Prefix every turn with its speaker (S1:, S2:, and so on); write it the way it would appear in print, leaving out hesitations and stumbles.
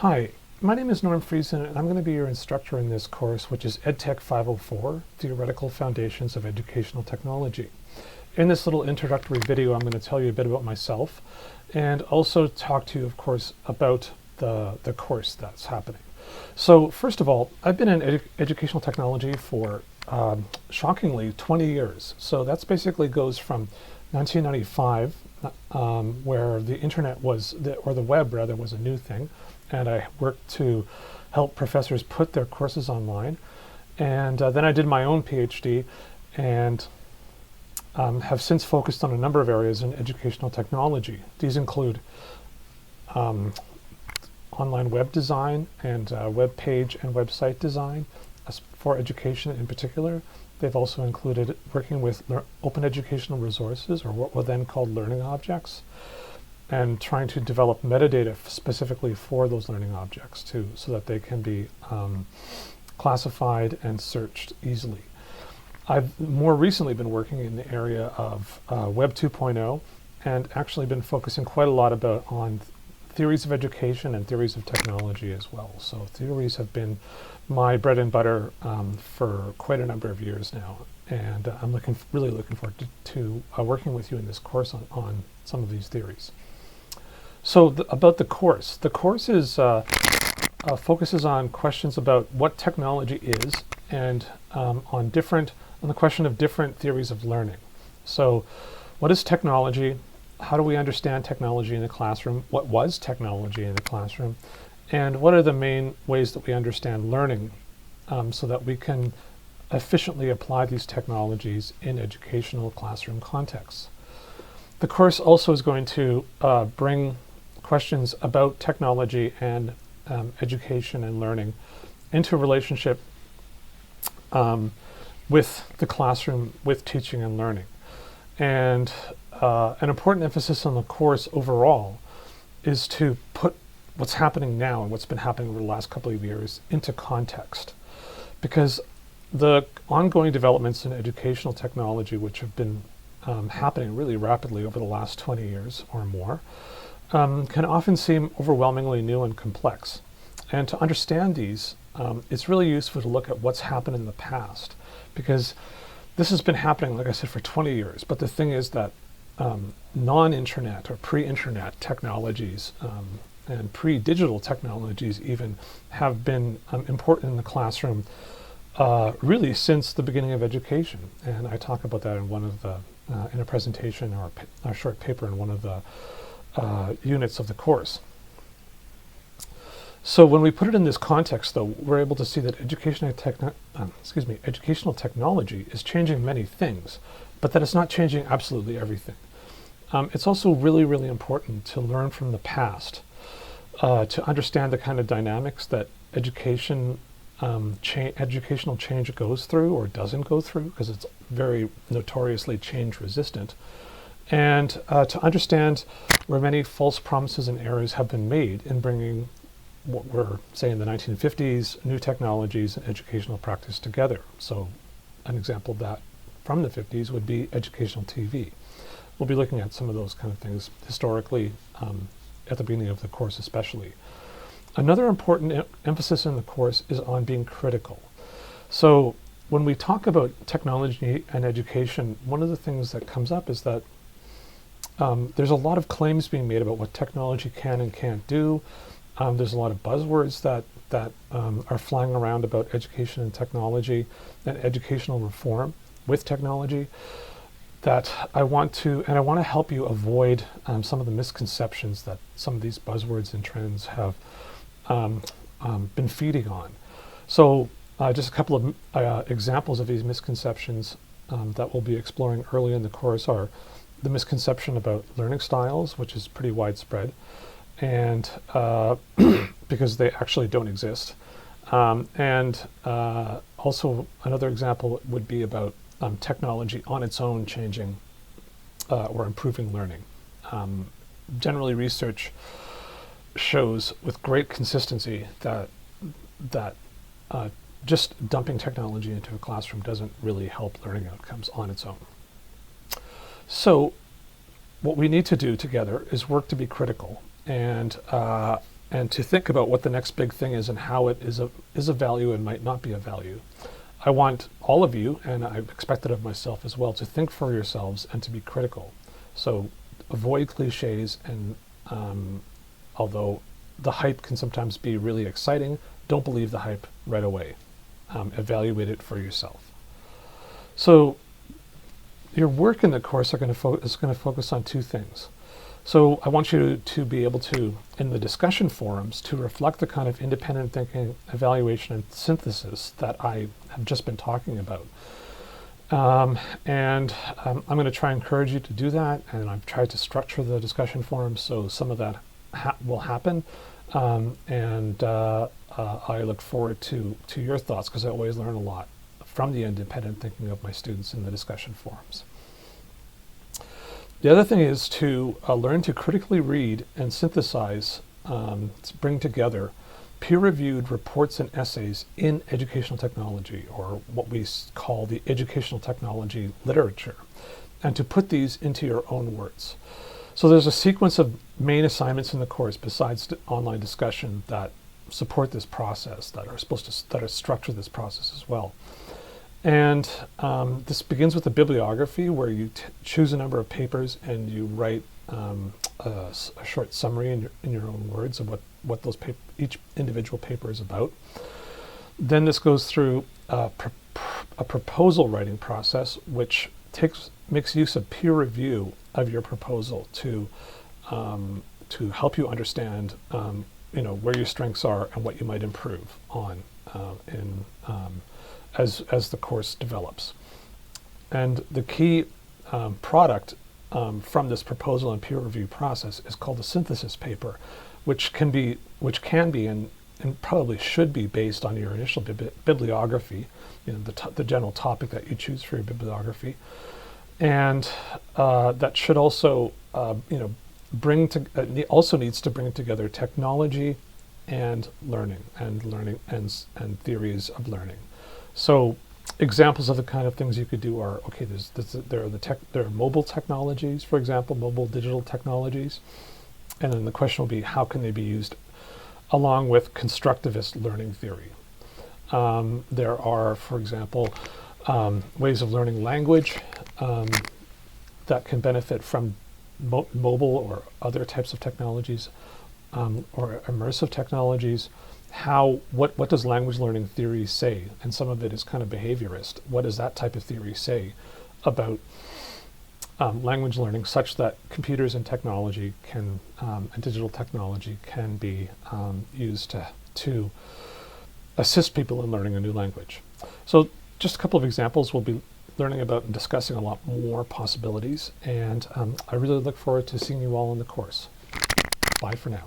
S1: Hi, my name is Norm Friesen, and I'm going to be your instructor in this course, which is EdTech 504, Theoretical Foundations of Educational Technology. In this little introductory video, I'm going to tell you a bit about myself and also talk to you, of course, about the course that's happening. So first of all, I've been in educational technology for, shockingly, 20 years. So that's basically goes from 1995, where the internet was, or the web rather, was a new thing. And I worked to help professors put their courses online. And then I did my own PhD and have since focused on a number of areas in educational technology. These include online web design and web page and website design for education in particular. They've also included working with open educational resources, or what were then called learning objects, and trying to develop metadata specifically for those learning objects too, so that they can be classified and searched easily. I've more recently been working in the area of Web 2.0 and actually been focusing quite a lot on theories of education and theories of technology as well. So theories have been my bread and butter for quite a number of years now, and I'm really looking forward to working with you in this course on some of these theories. So about the course. The course is focuses on questions about what technology is and on the question of different theories of learning. So what is technology? How do we understand technology in the classroom? What was technology in the classroom? And what are the main ways that we understand learning so that we can efficiently apply these technologies in educational classroom contexts? The course also is going to bring questions about technology and education and learning into a relationship with the classroom, with teaching and learning. And an important emphasis on the course overall is to put what's happening now and what's been happening over the last couple of years into context. Because the ongoing developments in educational technology, which have been happening really rapidly over the last 20 years or more, can often seem overwhelmingly new and complex. And to understand these, it's really useful to look at what's happened in the past, because this has been happening, like I said, for 20 years. But the thing is that non-internet or pre-internet technologies and pre-digital technologies even have been important in the classroom really since the beginning of education. And I talk about that in one of the in a presentation or a short paper in one of the units of the course. So when we put it in this context, though, we're able to see that educational technology is changing many things, but that it's not changing absolutely everything. It's also really, really important to learn from the past, to understand the kind of dynamics that educational change goes through or doesn't go through, because it's very notoriously change resistant, and to understand where many false promises and errors have been made in bringing what were, say, in the 1950s, new technologies and educational practice together. So an example of that from the 50s would be educational TV. We'll be looking at some of those kind of things historically at the beginning of the course especially. Another important emphasis in the course is on being critical. So when we talk about technology and education, one of the things that comes up is that there's a lot of claims being made about what technology can and can't do. There's a lot of buzzwords that are flying around about education and technology and educational reform with technology that I want to help you avoid some of the misconceptions that some of these buzzwords and trends have been feeding on. So just a couple of examples of these misconceptions that we'll be exploring early in the course are the misconception about learning styles, which is pretty widespread, and because they actually don't exist. And also another example would be about technology on its own changing or improving learning. Generally, research shows with great consistency that just dumping technology into a classroom doesn't really help learning outcomes on its own. So what we need to do together is work to be critical and and to think about what the next big thing is and how it is a value and might not be a value. I want all of you, and I expect it of myself as well, to think for yourselves and to be critical. So avoid cliches, and although the hype can sometimes be really exciting, don't believe the hype right away. Evaluate it for yourself. So your work in the course is going to focus on two things. So I want you to be able to, in the discussion forums, to reflect the kind of independent thinking, evaluation, and synthesis that I have just been talking about. I'm going to try and encourage you to do that, and I've tried to structure the discussion forums so some of that will happen. I look forward to your thoughts, because I always learn a lot from the independent thinking of my students in the discussion forums. The other thing is to learn to critically read and synthesize, to bring together peer-reviewed reports and essays in educational technology, or what we call the educational technology literature, and to put these into your own words. So there's a sequence of main assignments in the course besides online discussion that support this process, that are structure this process as well. And this begins with a bibliography where you choose a number of papers and you write a short summary in your own words of what each individual paper is about. Then this goes through a proposal writing process, which makes use of peer review of your proposal to help you understand where your strengths are and what you might improve on as the course develops. And the key product from this proposal and peer review process is called a synthesis paper, which can be and probably should be based on your initial bibliography, the general topic that you choose for your bibliography, and that should also also needs to bring together technology and learning and theories of learning. So examples of the kind of things you could do are, there are mobile technologies, for example, mobile digital technologies. And then the question will be, how can they be used along with constructivist learning theory? There are, for example, ways of learning language that can benefit from mobile or other types of technologies, or immersive technologies. What does language learning theory say? And some of it is kind of behaviorist. What does that type of theory say about language learning, such that computers and technology and digital technology can be used to assist people in learning a new language? So just a couple of examples. We'll be learning about and discussing a lot more possibilities, and I really look forward to seeing you all in the course. Bye for now.